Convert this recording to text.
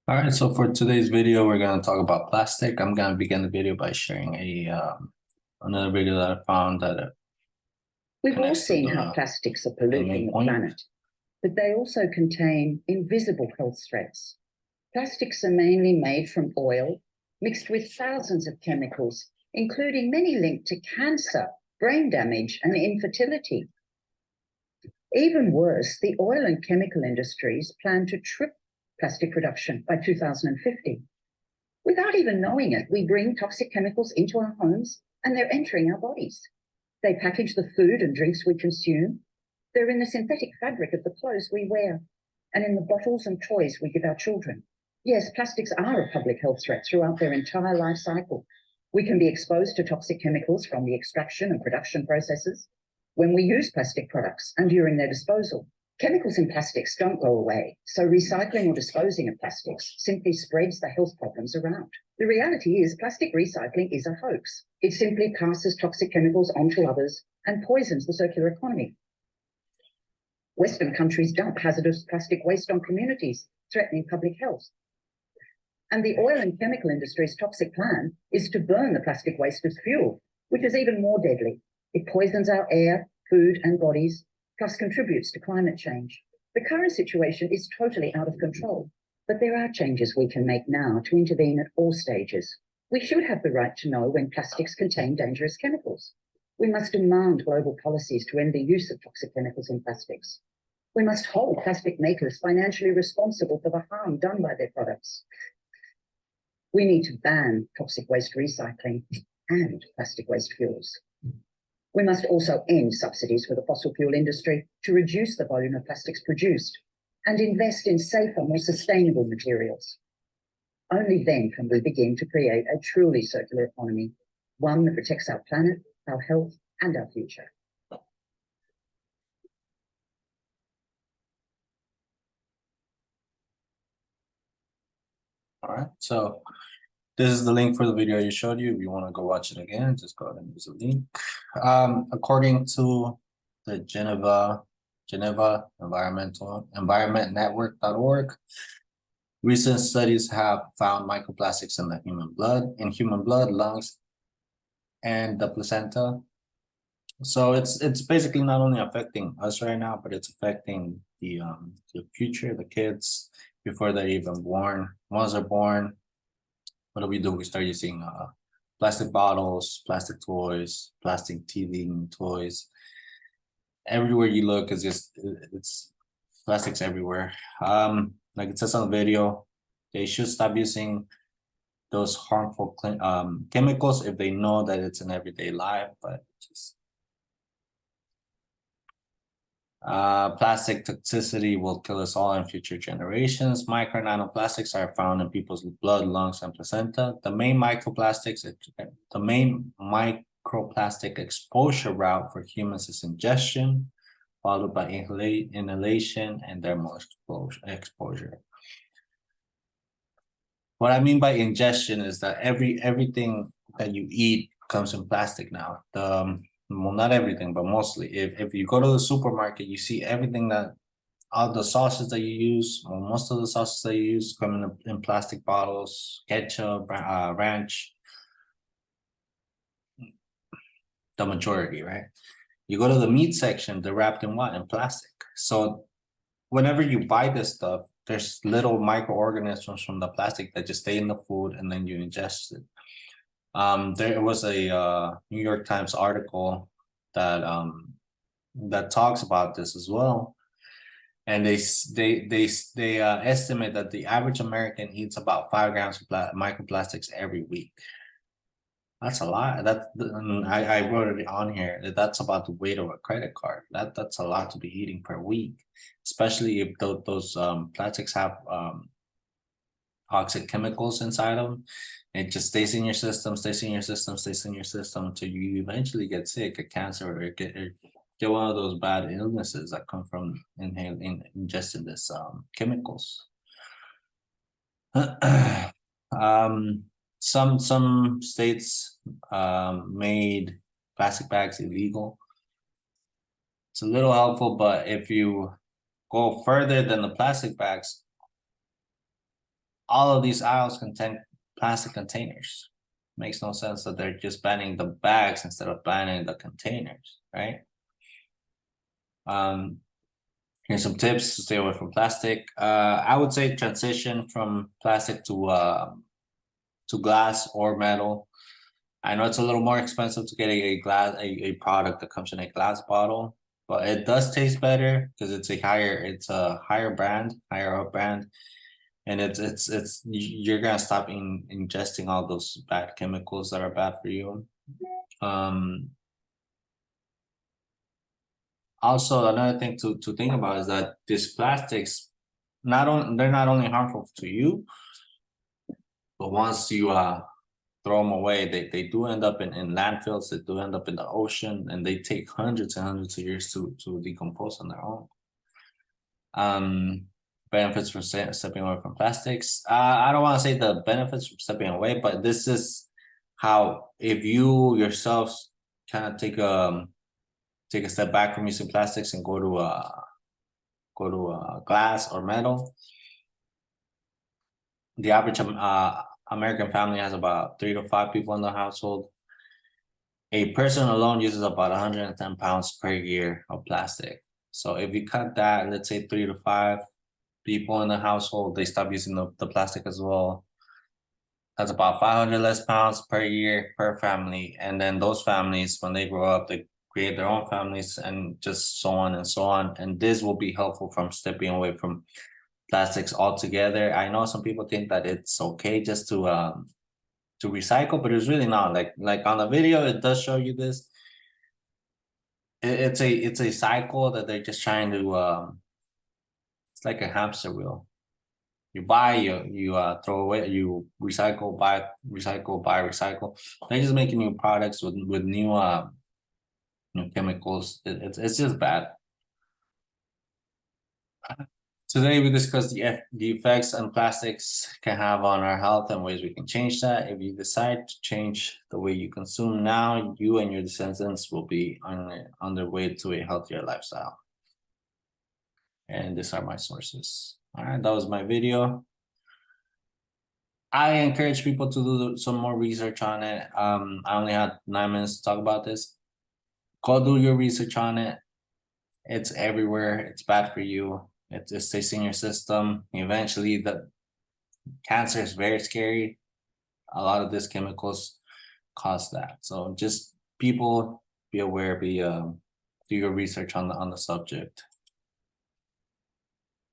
All right, so for today's video, we're going to talk about plastic. I'm going to begin the video by sharing another video that I found that We've all seen how plastics are polluting the planet, but they also contain invisible health threats. Plastics are mainly made from oil, mixed with thousands of chemicals, including many linked to cancer, brain damage, and infertility. Even worse, the oil and chemical industries plan to triple plastic production by 2050. Without even knowing it, we bring toxic chemicals into our homes and they're entering our bodies. They package the food and drinks we consume. They're in the synthetic fabric of the clothes we wear and in the bottles and toys we give our children. Yes, plastics are a public health threat throughout their entire life cycle. We can be exposed to toxic chemicals from the extraction and production processes when we use plastic products and during their disposal. Chemicals in plastics don't go away, so recycling or disposing of plastics simply spreads the health problems around. The reality is plastic recycling is a hoax. It simply passes toxic chemicals onto others and poisons the circular economy. Western countries dump hazardous plastic waste on communities, threatening public health. And the oil and chemical industry's toxic plan is to burn the plastic waste as fuel, which is even more deadly. It poisons our air, food, and bodies, plus contributes to climate change. The current situation is totally out of control, but there are changes we can make now to intervene at all stages. We should have the right to know when plastics contain dangerous chemicals. We must demand global policies to end the use of toxic chemicals in plastics. We must hold plastic makers financially responsible for the harm done by their products. We need to ban toxic waste recycling and plastic waste fuels. We must also end subsidies for the fossil fuel industry to reduce the volume of plastics produced and invest in safer, more sustainable materials. Only then can we begin to create a truly circular economy, one that protects our planet, our health, and our future. All right, so this is the link for the video I showed you. If you want to go watch it again, just go ahead and use the link. According to the Geneva Environment Network.org, recent studies have found microplastics in human blood, lungs, and the placenta. So it's basically not only affecting us right now, but it's affecting the future, the kids before they're even born. Once they're born, what do? We start using plastic bottles, plastic toys, plastic teething toys. Everywhere you look is it's plastics everywhere. Like it says on the video, they should stop using those harmful chemicals if they know that it's in everyday life, but just plastic toxicity will kill us all in future generations. Micro and nanoplastics are found in people's blood, lungs, and placenta. The main microplastic exposure route for humans is ingestion, followed by inhalation and dermal exposure. What I mean by ingestion is that everything that you eat comes in plastic now. Well, not everything, but mostly. If you go to the supermarket, you see everything that all the sauces that you use, or most of the sauces that you use, come in plastic bottles, ketchup, ranch. The majority, right? You go to the meat section, they're wrapped in what? In plastic. So whenever you buy this stuff, there's little microorganisms from the plastic that just stay in the food and then you ingest it. There was a New York Times article that that talks about this as well, and they estimate that the average American eats about 5 grams of microplastics every week. That's a lot. I wrote it on here. That's about the weight of a credit card. That's a lot to be eating per week, especially if those plastics have toxic chemicals inside them. It just stays in your system, until you eventually get sick, get cancer, or get one of those bad illnesses that come from ingesting this chemicals. Some states made plastic bags illegal. It's a little helpful, but if you go further than the plastic bags, all of these aisles contain plastic containers. Makes no sense that they're just banning the bags instead of banning the containers, right? Here's some tips to stay away from plastic. I would say transition from plastic to glass or metal. I know it's a little more expensive to get a product that comes in a glass bottle, but it does taste better because it's a higher brand, higher up brand, and you're gonna stop ingesting all those bad chemicals that are bad for you. Also, another thing to think about is that these plastics, they're not only harmful to you, but once you throw them away, they do end up in landfills, they do end up in the ocean, and they take hundreds and hundreds of years to decompose on their own. Benefits for stepping away from plastics. I don't want to say the benefits from stepping away, but this is how, if you yourself kind of take a step back from using plastics and go to glass or metal. The average American family has about 3 to 5 people in the household. A person alone uses about 110 pounds per year of plastic. So if you cut that, let's say 3 to 5 people in the household, they stop using the plastic as well. That's about 500 less pounds per year per family. And then those families, when they grow up, they create their own families and just so on and so on. And this will be helpful from stepping away from plastics altogether. I know some people think that it's okay just to recycle, but it's really not. Like on the video, it does show you this. It's a cycle that they're just trying to it's like a hamster wheel. You buy, you throw away, you recycle, buy, recycle, buy, recycle. They're just making new products with new chemicals. It's just bad. Today we discussed the effects on plastics can have on our health and ways we can change that. If you decide to change the way you consume now, you and your descendants will be on their way to a healthier lifestyle. And these are my sources. All right, that was my video. I encourage people to do some more research on it. I only had 9 minutes to talk about this. Go do your research on it. It's everywhere. It's bad for you. It stays in your system. Eventually, the cancer is very scary. A lot of these chemicals cause that. So just people be aware, do your research on the subject.